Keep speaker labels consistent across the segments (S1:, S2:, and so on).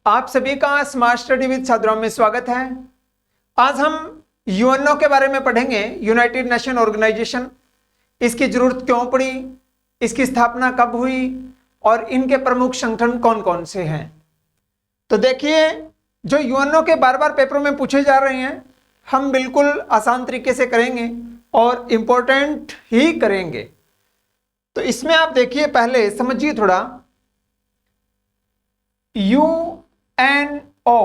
S1: आप सभी का स्मार्ट स्टडी विद साधुराम में स्वागत है। आज हम यूएनओ के बारे में पढ़ेंगे, यूनाइटेड नेशन ऑर्गेनाइजेशन। इसकी जरूरत क्यों पड़ी, इसकी स्थापना कब हुई और इनके प्रमुख संगठन कौन कौन से हैं। तो देखिए, जो यूएनओ के बार बार पेपरों में पूछे जा रहे हैं, हम बिल्कुल आसान तरीके से करेंगे और इम्पोर्टेंट ही करेंगे। तो इसमें आप देखिए, पहले समझिए थोड़ा। यूएनओ,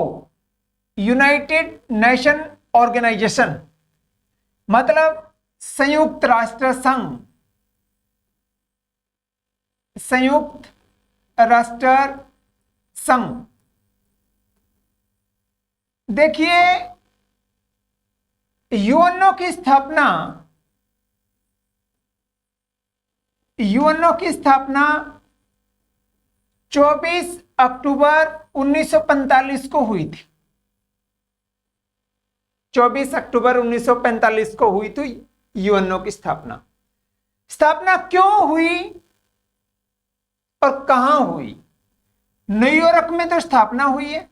S1: यूनाइटेड नेशन ऑर्गेनाइजेशन, मतलब संयुक्त राष्ट्र संघ। संयुक्त राष्ट्र संघ। देखिए, यूएनओ की स्थापना 24 अक्टूबर 1945 को हुई थी। 24 अक्टूबर 1945 को हुई थी यूएनओ की स्थापना। स्थापना क्यों हुई और कहां हुई? न्यूयॉर्क में तो स्थापना हुई है।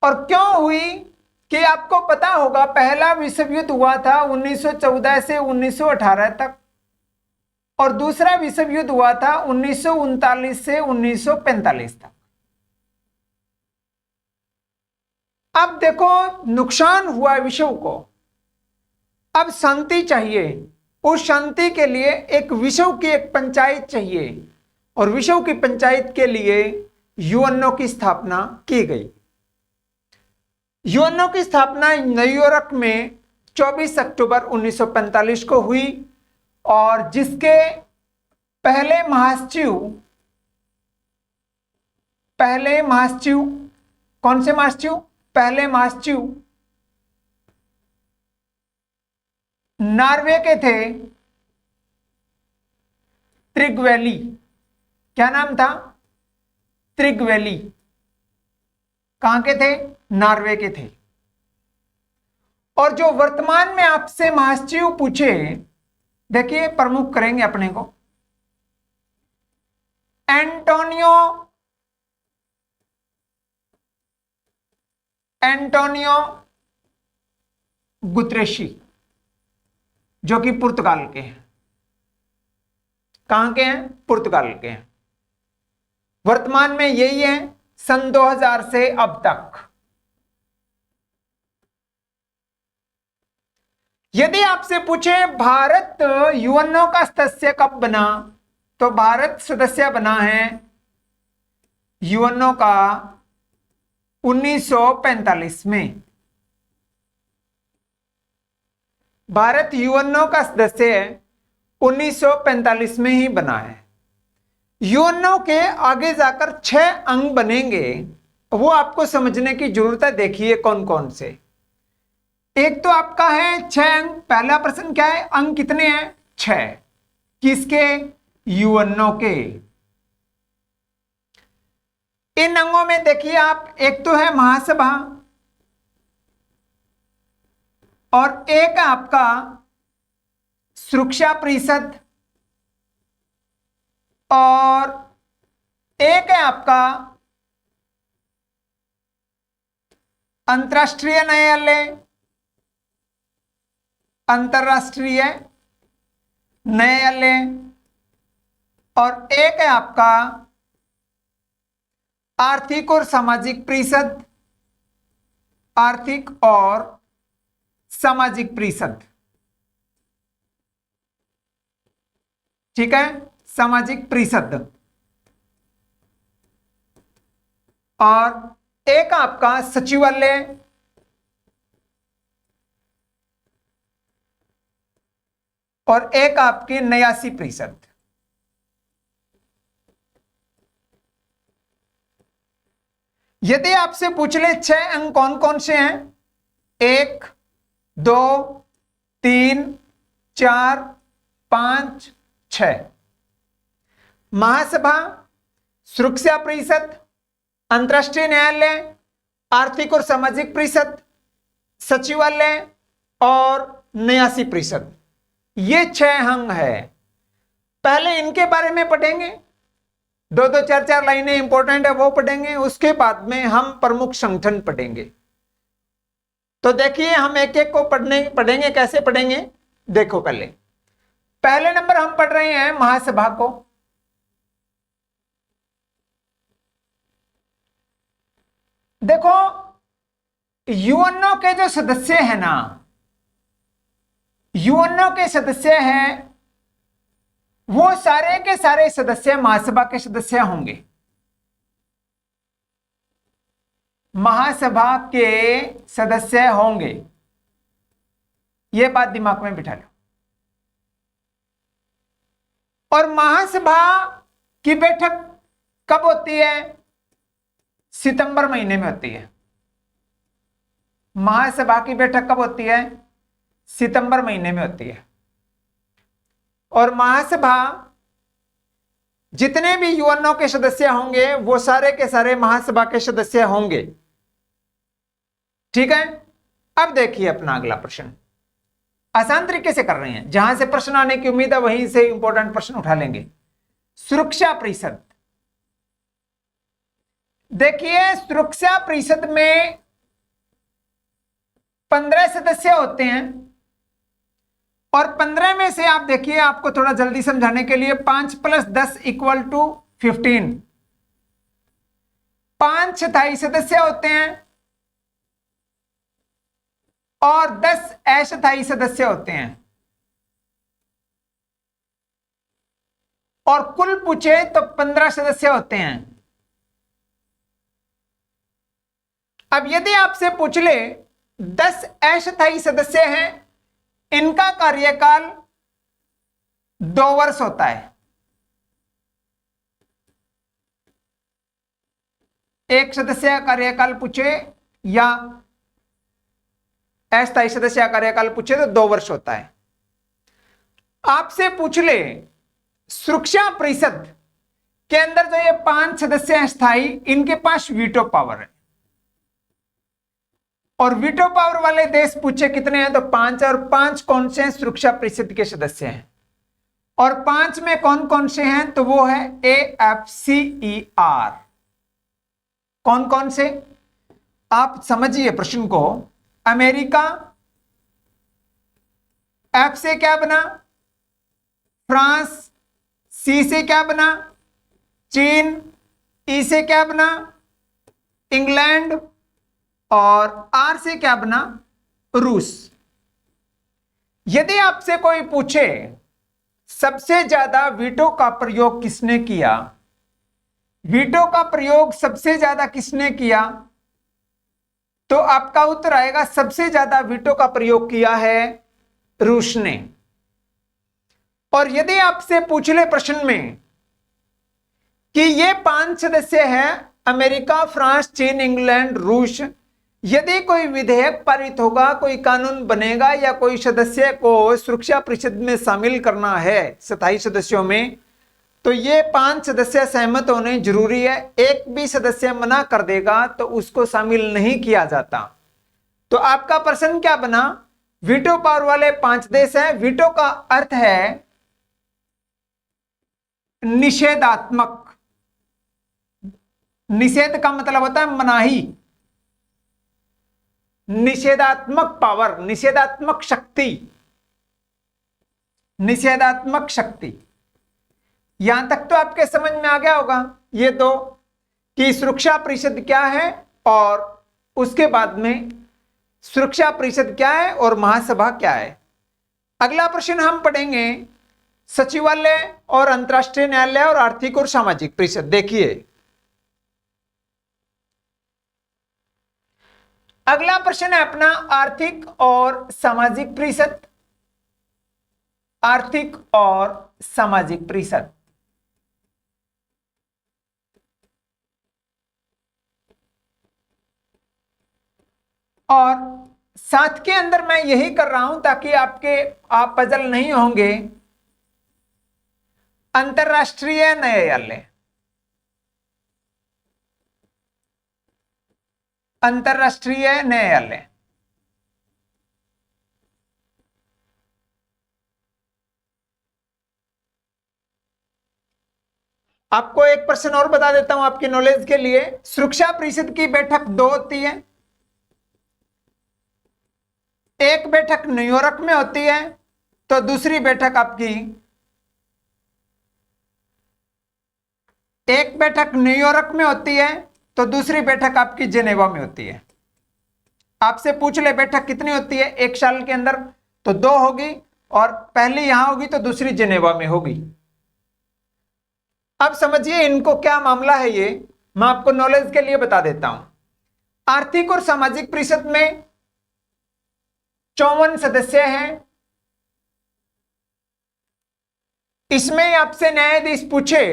S1: और क्यों हुई कि आपको पता होगा, पहला विश्व युद्ध हुआ था 1914 से 1918 तक और दूसरा विश्व युद्ध हुआ था 1939 से 1945 तक। अब देखो, नुकसान हुआ विश्व को। अब शांति चाहिए। उस शांति के लिए एक विश्व की एक पंचायत चाहिए और विश्व की पंचायत के लिए यूएनओ की स्थापना की गई। यूएनओ की स्थापना न्यूयॉर्क में 24 अक्टूबर 1945 को हुई और जिसके पहले महासचिव कौन से महासचिव? पहले महासचिव नॉर्वे के थे, त्रिगवेली। क्या नाम था? त्रिगवेली। कहां के थे? नॉर्वे के थे। और जो वर्तमान में आपसे महासचिव पूछे, देखिए प्रमुख करेंगे अपने को, एंटोनियो गुतरेशी, जो कि पुर्तगाल के हैं। कहां के हैं? पुर्तगाल के हैं। वर्तमान में यही है सन 2000 से अब तक। यदि आपसे पूछे भारत यूएनओ का सदस्य कब बना, तो भारत सदस्य बना है यूएनओ का 1945 में। भारत यूएनओ का सदस्य 1945 में ही बना है। यूएनओ के आगे जाकर 6 अंग बनेंगे, वो आपको समझने की जरूरत है। देखिए कौन कौन से। एक तो आपका है 6 अंग। पहला प्रश्न क्या है? अंग कितने हैं? 6। किसके? यूएनओ के। इन अंगों में देखिए आप, एक तो है महासभा और एक है आपका सुरक्षा परिषद और एक है आपका अंतर्राष्ट्रीय न्यायालय, अंतर्राष्ट्रीय न्यायालय, और एक है आपका आर्थिक और सामाजिक परिषद, आर्थिक और सामाजिक परिषद। ठीक है, सामाजिक परिषद। और एक आपका सचिवालय और एक आपकी न्यासी परिषद। यदि आपसे पूछ ले 6 अंग कौन कौन से हैं? 1, 2, 3, 4, 5, 6। महासभा, सुरक्षा परिषद, अंतर्राष्ट्रीय न्यायालय, आर्थिक और सामाजिक परिषद, सचिवालय और न्यासी परिषद। ये 6 अंग है। पहले इनके बारे में पढ़ेंगे। दो दो चार चार लाइनें इंपॉर्टेंट है वो पढ़ेंगे, उसके बाद में हम प्रमुख संगठन पढ़ेंगे। तो देखिए हम एक एक को पढ़ेंगे। कैसे पढ़ेंगे देखो, पहले नंबर हम पढ़ रहे हैं महासभा को। देखो यूएनओ के जो सदस्य हैं ना, यूएनओ के सदस्य हैं वो सारे के सारे सदस्य महासभा के सदस्य होंगे। महासभा के सदस्य होंगे, यह बात दिमाग में बिठा लो। और महासभा की बैठक कब होती है? सितंबर महीने में होती है। महासभा की बैठक कब होती है? सितंबर महीने में होती है। और महासभा जितने भी यूएनओ के सदस्य होंगे वो सारे के सारे महासभा के सदस्य होंगे। ठीक है, अब देखिए अपना अगला प्रश्न। आसान तरीके से कर रहे हैं, जहां से प्रश्न आने की उम्मीद है वहीं से इंपॉर्टेंट प्रश्न उठा लेंगे। सुरक्षा परिषद, देखिए सुरक्षा परिषद में 15 सदस्य होते हैं और 15 में से आप देखिए, आपको थोड़ा जल्दी समझाने के लिए 5 + 10 = 15, 5 स्थायी सदस्य होते हैं और 10 अस्थायी सदस्य होते हैं। और कुल पूछे तो 15 सदस्य होते हैं। अब यदि आपसे पूछ ले 10 अस्थायी सदस्य हैं, इनका कार्यकाल 2 वर्ष होता है। एक सदस्य का कार्यकाल पूछे या अस्थायी सदस्य का कार्यकाल पूछे तो 2 वर्ष होता है। आपसे पूछ ले सुरक्षा परिषद के अंदर जो ये 5 सदस्य हैं स्थायी, इनके पास वीटो पावर है। और वीटो पावर वाले देश पूछे कितने हैं तो 5, और 5 कौन से हैं? सुरक्षा परिषद के सदस्य हैं। और 5 में कौन कौन से हैं तो वो है AFCER। कौन कौन से? आप समझिए प्रश्न को। अमेरिका, F से क्या बना? फ्रांस, C से क्या बना? चीन, E से क्या बना? इंग्लैंड, और R से क्या बना? रूस। यदि आपसे कोई पूछे सबसे ज्यादा वीटो का प्रयोग किसने किया, वीटो का प्रयोग सबसे ज्यादा किसने किया, तो आपका उत्तर आएगा सबसे ज्यादा वीटो का प्रयोग किया है रूस ने। और यदि आपसे पूछ ले प्रश्न में कि ये 5 सदस्य हैं अमेरिका, फ्रांस, चीन, इंग्लैंड, रूस, यदि कोई विधेयक पारित होगा, कोई कानून बनेगा या कोई सदस्य को सुरक्षा परिषद में शामिल करना है स्थायी सदस्यों में, तो ये 5 सदस्य सहमत होने जरूरी है। एक भी सदस्य मना कर देगा तो उसको शामिल नहीं किया जाता। तो आपका प्रश्न क्या बना? वीटो पावर वाले 5 देश हैं। वीटो का अर्थ है निषेधात्मक। निषेध का मतलब होता है मनाही। निषेधात्मक पावर, निषेधात्मक शक्ति, निषेधात्मक शक्ति। यहां तक तो आपके समझ में आ गया होगा ये दो, कि सुरक्षा परिषद क्या है और उसके बाद में सुरक्षा परिषद क्या है और महासभा क्या है। अगला प्रश्न हम पढ़ेंगे सचिवालय और अंतर्राष्ट्रीय न्यायालय और आर्थिक और सामाजिक परिषद। देखिए अगला प्रश्न है अपना आर्थिक और सामाजिक परिषद। आर्थिक और सामाजिक परिषद, और साथ के अंदर मैं यही कर रहा हूं ताकि आप पजल नहीं होंगे। अंतर्राष्ट्रीय न्यायालय, अंतर्राष्ट्रीय न्यायालय, आपको एक प्रश्न और बता देता हूं आपकी नॉलेज के लिए। सुरक्षा परिषद की बैठक 2 होती है। एक बैठक न्यूयॉर्क में होती है, तो दूसरी बैठक आपकी, एक बैठक न्यूयॉर्क में होती है तो दूसरी बैठक आपकी जेनेवा में होती है। आपसे पूछ ले बैठक कितनी होती है एक साल के अंदर, तो 2 होगी, और पहली यहां होगी तो दूसरी जेनेवा में होगी। अब समझिए इनको क्या मामला है, ये मैं आपको नॉलेज के लिए बता देता हूं। आर्थिक और सामाजिक परिषद में 54 सदस्य हैं। इसमें आपसे न्यायाधीश पूछे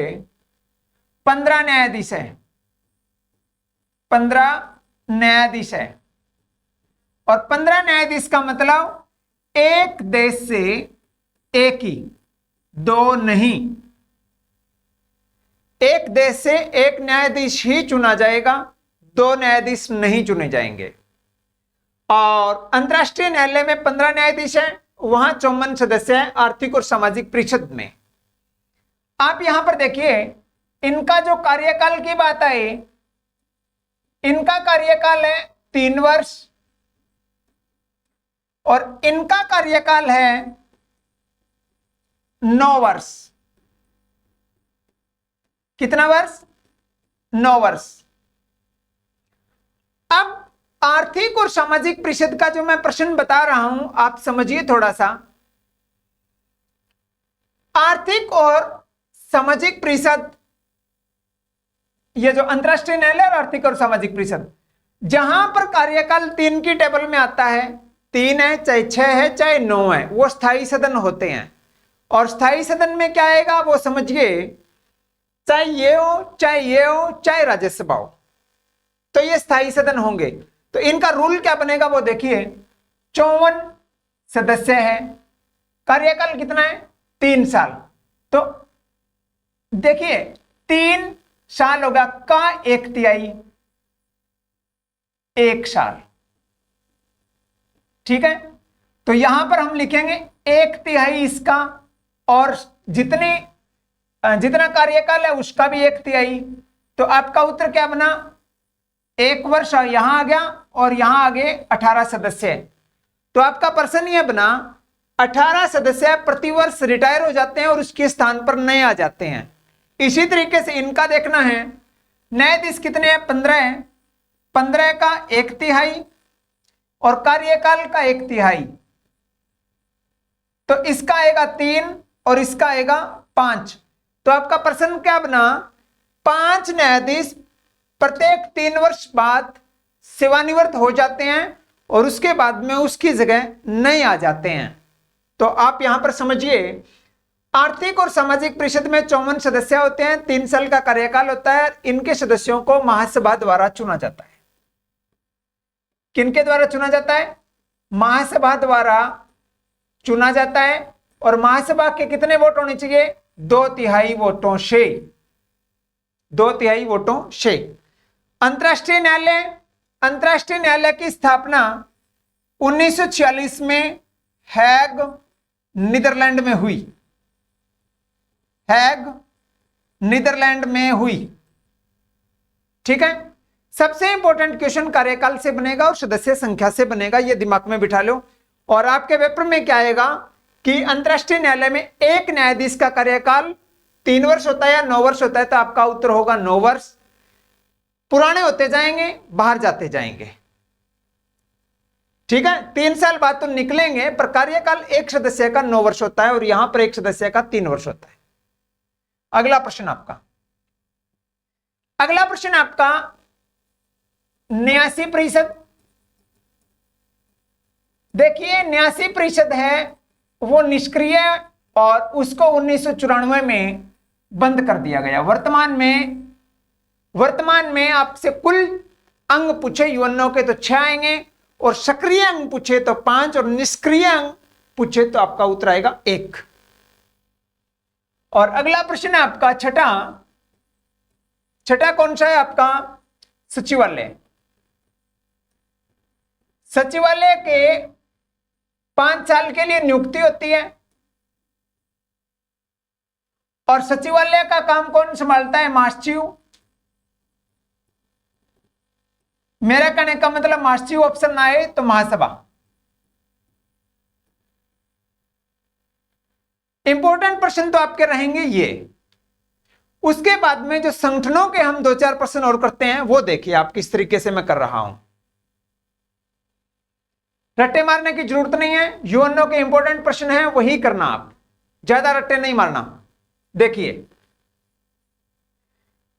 S1: 15 न्यायाधीश है, 15 न्यायाधीश है। और 15 न्यायाधीश का मतलब एक देश से एक ही, 2 नहीं। एक देश से एक न्यायाधीश ही चुना जाएगा, 2 न्यायाधीश नहीं चुने जाएंगे। और अंतर्राष्ट्रीय न्यायालय में 15 न्यायाधीश हैं, वहां 54 सदस्य हैं आर्थिक और सामाजिक परिषद में। आप यहां पर देखिए इनका जो कार्यकाल की बात आई, इनका कार्यकाल है 3 वर्ष और इनका कार्यकाल है 9 वर्ष। कितना वर्ष? 9 वर्ष। अब आर्थिक और सामाजिक परिषद का जो मैं प्रश्न बता रहा हूं, आप समझिए थोड़ा सा। आर्थिक और सामाजिक परिषद, ये जो अंतरराष्ट्रीय न्यायालय और आर्थिक और सामाजिक परिषद, जहां पर कार्यकाल 3 की टेबल में आता है, 3 है चाहे 6 है चाहे 9 है, वो स्थायी सदन होते हैं। और स्थायी सदन में क्या आएगा वो समझिए, चाहे ये हो चाहे ये हो चाहे राज्यसभा हो, तो ये स्थायी सदन होंगे। तो इनका रूल क्या बनेगा वो देखिए। 54 सदस्य है, कार्यकाल कितना है? 3 साल। तो देखिए 3 साल होगा का 1/3, 1 साल। ठीक है, तो यहां पर हम लिखेंगे 1/3 इसका, और जितना कार्यकाल है उसका भी 1/3। तो आपका उत्तर क्या बना? 1 वर्ष यहां आ गया और यहां आगे 18 सदस्य। तो आपका प्रश्न यह बना 18 सदस्य प्रतिवर्ष रिटायर हो जाते हैं और उसके स्थान पर नए आ जाते हैं। इसी तरीके से इनका देखना है, न्यायाधीश कितने हैं? 15 है, 15 का 1/3 और कार्यकाल का 1/3, तो इसका आएगा 3 और इसका आएगा 5। तो आपका प्रश्न क्या बना? 5 न्यायाधीश प्रत्येक 3 वर्ष बाद सेवानिवृत्त हो जाते हैं और उसके बाद में उसकी जगह नए आ जाते हैं। तो आप यहां पर समझिए, आर्थिक और सामाजिक परिषद में 54 सदस्य होते हैं, 3 साल का कार्यकाल होता है। इनके सदस्यों को महासभा द्वारा चुना जाता है। किनके द्वारा चुना जाता है? महासभा द्वारा चुना जाता है। और महासभा के कितने वोट होने चाहिए? 2/3 वोटों से, 2/3 वोटों से। अंतर्राष्ट्रीय न्यायालय, अंतर्राष्ट्रीय न्यायालय की स्थापना 1946 में हैग नीदरलैंड में हुई, हैग नीदरलैंड में हुई। ठीक है, सबसे इंपॉर्टेंट क्वेश्चन कार्यकाल से बनेगा और सदस्य संख्या से बनेगा, ये दिमाग में बिठा लो। और आपके पेपर में क्या आएगा कि अंतर्राष्ट्रीय न्यायालय में एक न्यायाधीश का कार्यकाल 3 वर्ष होता है या 9 वर्ष होता है, तो आपका उत्तर होगा 9 वर्ष। पुराने होते जाएंगे, बाहर जाते जाएंगे। ठीक है, 3 साल बाद तो निकलेंगे, पर कार्यकाल एक सदस्य का 9 वर्ष होता है और यहां पर एक सदस्य का 3 वर्ष होता है। अगला प्रश्न आपका, अगला प्रश्न आपका न्यासी परिषद। देखिए 89% है वो निष्क्रिय और उसको 1994 में बंद कर दिया गया। वर्तमान में आपसे कुल अंग पूछे यूएनओ के तो 6 आएंगे, और सक्रिय अंग पूछे तो 5, और निष्क्रिय अंग पूछे तो आपका उत्तर आएगा 1। और अगला प्रश्न है आपका छठा कौन सा है आपका? सचिवालय। सचिवालय के 5 साल के लिए नियुक्ति होती है और सचिवालय का काम कौन संभालता है? महासचिव। मेरा कहने का मतलब महासचिव ऑप्शन ना आए तो महासभा। इंपॉर्टेंट प्रश्न तो आपके रहेंगे ये। उसके बाद में जो संगठनों के हम 2-4 प्रश्न और करते हैं वो देखिए आप किस तरीके से मैं कर रहा हूं। रट्टे मारने की जरूरत नहीं है, यूएनओ के इंपॉर्टेंट प्रश्न है वही करना, आप ज्यादा रट्टे नहीं मारना। देखिए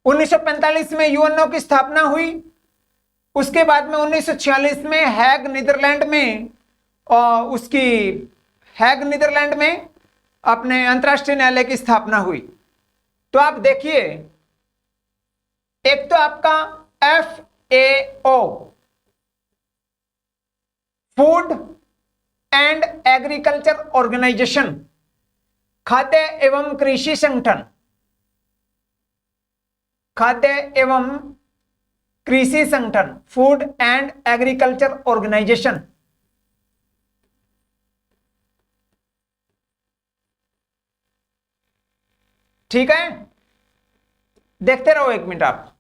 S1: 1945 में यूएनओ की स्थापना हुई। उसके बाद में 1946 में हैग नीदरलैंड में नीदरलैंड में अपने अंतरराष्ट्रीय न्यायालय की स्थापना हुई। तो आप देखिए एक तो आपका FAO food and agriculture organisation, खाद्य एवं कृषि संगठन, खाद्य एवं कृषि संगठन, फूड एंड एग्रीकल्चर ऑर्गेनाइजेशन। ठीक है, देखते रहो 1 मिनट आप।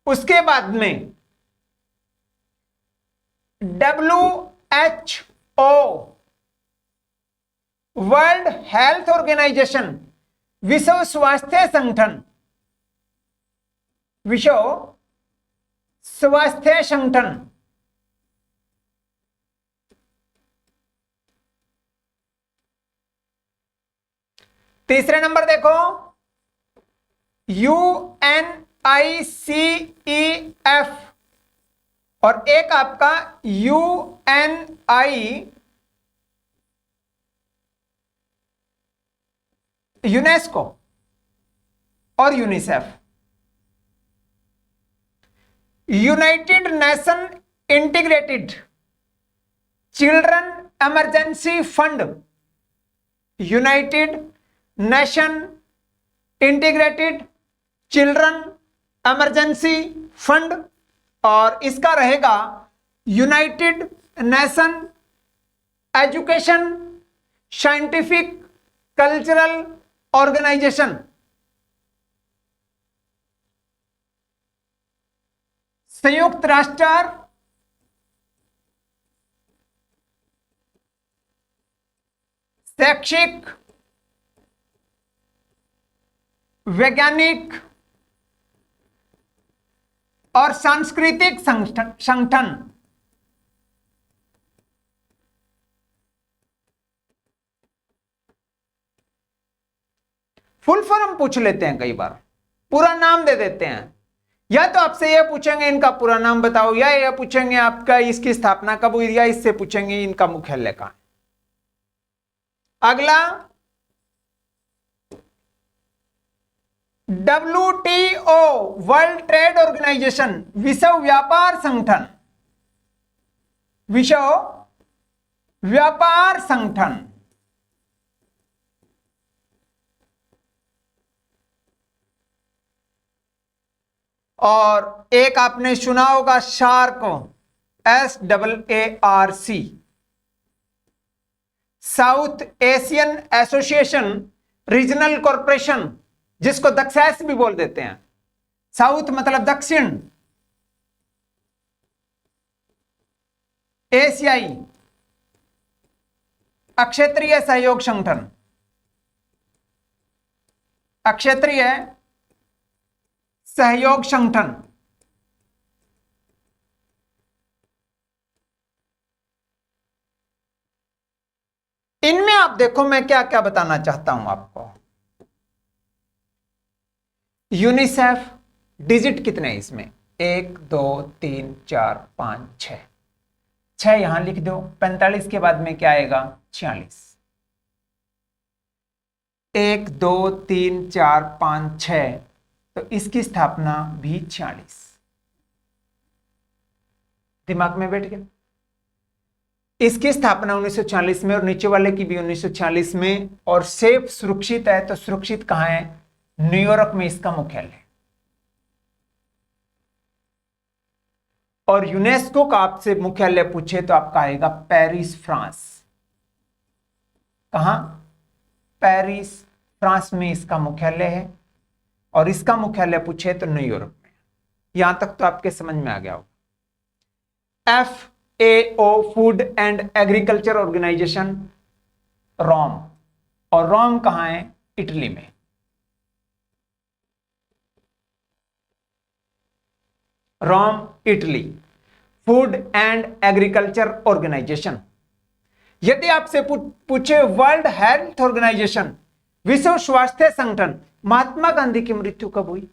S1: उसके बाद में WHO वर्ल्ड हेल्थ ऑर्गेनाइजेशन, विश्व स्वास्थ्य संगठन, विश्व स्वास्थ्य संगठन। तीसरे नंबर देखो UNICEF और एक आपका यूनेस्को और UNICEF. United nation integrated children emergency fund, united nation integrated children emergency fund, और इसका रहेगा united nation education scientific cultural organisation. संयुक्त राष्ट्र शैक्षिक वैज्ञानिक और सांस्कृतिक संगठन। फुल फॉर्म पूछ लेते हैं, कई बार पूरा नाम दे देते हैं। या तो आपसे यह पूछेंगे इनका पूरा नाम बताओ, या यह पूछेंगे आपका इसकी स्थापना कब हुई, या इससे पूछेंगे इनका मुख्यालय कहां। अगला WTO वर्ल्ड ट्रेड ऑर्गेनाइजेशन, विश्व व्यापार संगठन, विश्व व्यापार संगठन। और एक आपने सुना होगा shark, SAARC, south Asian association regional corporation, जिसको दक्षएस भी बोल देते हैं। साउथ मतलब दक्षिण, एशियाई अक्षेत्रीय सहयोग संगठन, अक्षेत्रीय सहयोग संगठन। इनमें आप देखो मैं क्या क्या बताना चाहता हूं आपको। यूनिसेफ डिजिट कितने हैं इसमें? 1 2 3 4 5 6, 6 यहां लिख दो। 45 के बाद में क्या आएगा? 46। 1 2 3 4 5 6, तो इसकी स्थापना भी 46। दिमाग में बैठ गया। इसकी स्थापना 1940 में और नीचे वाले की भी 1940 में। और सेफ सुरक्षित है, तो सुरक्षित कहां है? न्यूयॉर्क में इसका मुख्यालय। और यूनेस्को का आपसे मुख्यालय पूछे तो आपका आएगा पेरिस, फ्रांस। कहां? पेरिस, फ्रांस में इसका मुख्यालय है, और इसका मुख्यालय पूछे तो न्यूयॉर्क में। यहां तक तो आपके समझ में आ गया होगा। FAO food and agriculture organization Rome, और रोम कहां है? इटली में। Rome Italy, food and agriculture organization. यदि आपसे पूछे वर्ल्ड हेल्थ ऑर्गेनाइजेशन, विश्व स्वास्थ्य संगठन, महात्मा गांधी की मृत्यु कब हुई?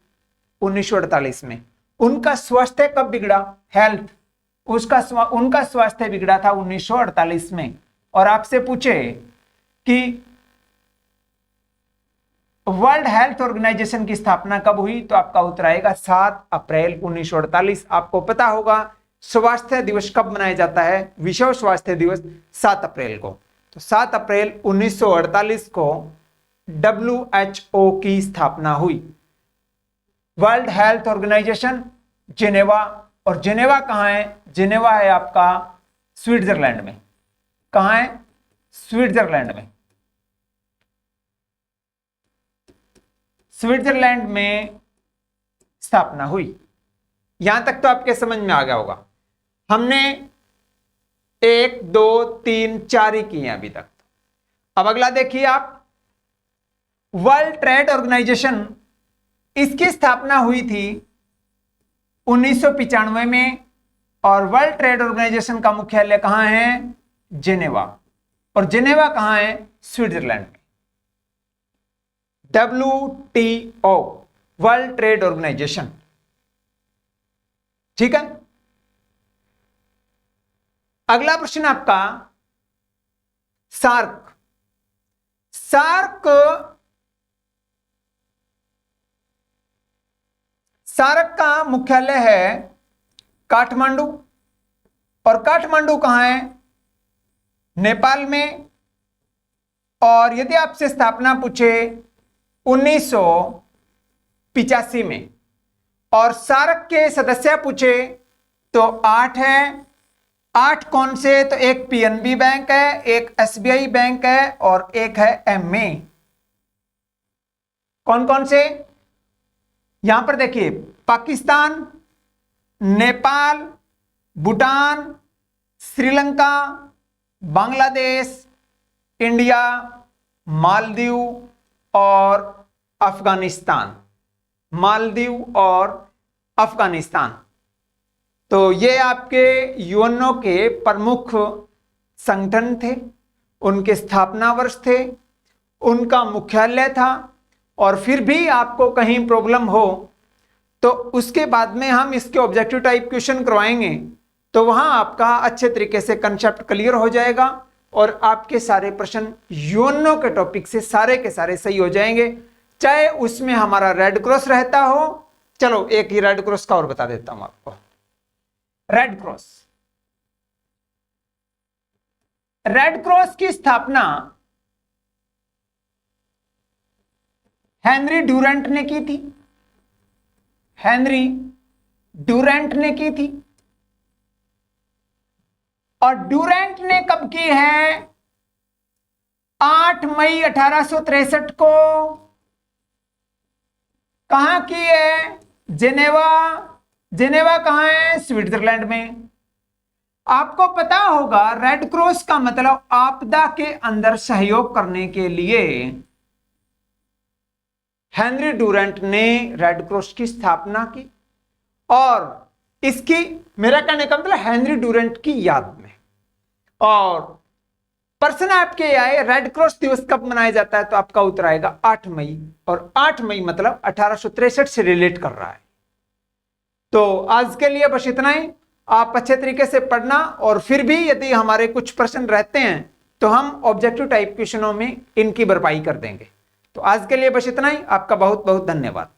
S1: 1948 में। उनका स्वास्थ्य कब बिगड़ा? हेल्थ, उनका स्वास्थ्य बिगड़ा था 1948 में। और आपसे पूछे कि वर्ल्ड हेल्थ ऑर्गेनाइजेशन की स्थापना कब हुई, तो आपका उत्तर आएगा 7 अप्रैल 1948। आपको पता होगा स्वास्थ्य दिवस कब मनाया जाता है? विश्व स्वास्थ्य दिवस 7 अप्रैल को। तो 7 अप्रैल 1948 को WHO की स्थापना हुई। वर्ल्ड हेल्थ ऑर्गेनाइजेशन जेनेवा, और जेनेवा कहां है? जेनेवा है आपका स्विट्जरलैंड में। कहां है? स्विट्जरलैंड में। स्विट्जरलैंड में स्थापना हुई। यहां तक तो आपके समझ में आ गया होगा। हमने 1 2 3 4 ही किए अभी तक। अब अगला देखिए आप, वर्ल्ड ट्रेड ऑर्गेनाइजेशन, इसकी स्थापना हुई थी 1995 में, और वर्ल्ड ट्रेड ऑर्गेनाइजेशन का मुख्यालय कहां है? जेनेवा, और जेनेवा कहां है? स्विट्जरलैंड में। WTO वर्ल्ड ट्रेड ऑर्गेनाइजेशन, ठीक है। अगला प्रश्न आपका सार्क। सार्क का मुख्यालय है काठमांडू, और काठमांडू कहां है? नेपाल में। और यदि आपसे स्थापना पूछे 1985 में, और सार्क के सदस्य पूछे तो 8 है। 8 कौन से? तो एक PNB बैंक है, एक SBI बैंक है, और एक है MA। कौन कौन से? यहां पर देखिए, पाकिस्तान, नेपाल, भूटान, श्रीलंका, बांग्लादेश, इंडिया, मालदीव और अफगानिस्तान। मालदीव और अफगानिस्तान। तो ये आपके यूएनओ के प्रमुख संगठन थे, उनके स्थापना वर्ष थे, उनका मुख्यालय था। और फिर भी आपको कहीं प्रॉब्लम हो तो उसके बाद में हम इसके ऑब्जेक्टिव टाइप क्वेश्चन करवाएंगे, तो वहां आपका अच्छे तरीके से कंसेप्ट क्लियर हो जाएगा, और आपके सारे प्रश्न यूएनओ के टॉपिक से सारे के सारे सही हो जाएंगे, चाहे उसमें हमारा रेड क्रॉस रहता हो। चलो एक ही रेड क्रॉस का और बता देता हूं आपको। रेड क्रॉस की स्थापना हेनरी ड्यूरेंट ने की थी। हेनरी ड्यूरेंट ने की थी। और ड्यूरेंट ने कब की है? 8 मई 1863 को। कहां की है? जेनेवा। जेनेवा कहां है? स्विट्जरलैंड में। आपको पता होगा रेड क्रॉस का मतलब आपदा के अंदर सहयोग करने के लिए हेनरी ड्यूरेंट ने रेड क्रॉस की स्थापना की, और इसकी, मेरा कहने का मतलब हेनरी ड्यूरेंट की याद में। और प्रश्न आपके आए रेड क्रॉस दिवस कब मनाया जाता है, तो आपका उत्तर आएगा 8 मई, और 8 मई मतलब 1863 से रिलेट कर रहा है। तो आज के लिए बस इतना ही। आप अच्छे तरीके से पढ़ना, और फिर भी यदि हमारे कुछ प्रश्न रहते हैं तो हम ऑब्जेक्टिव टाइप क्वेश्चनों में इनकी भरपाई कर देंगे। तो आज के लिए बस इतना ही। आपका बहुत बहुत धन्यवाद।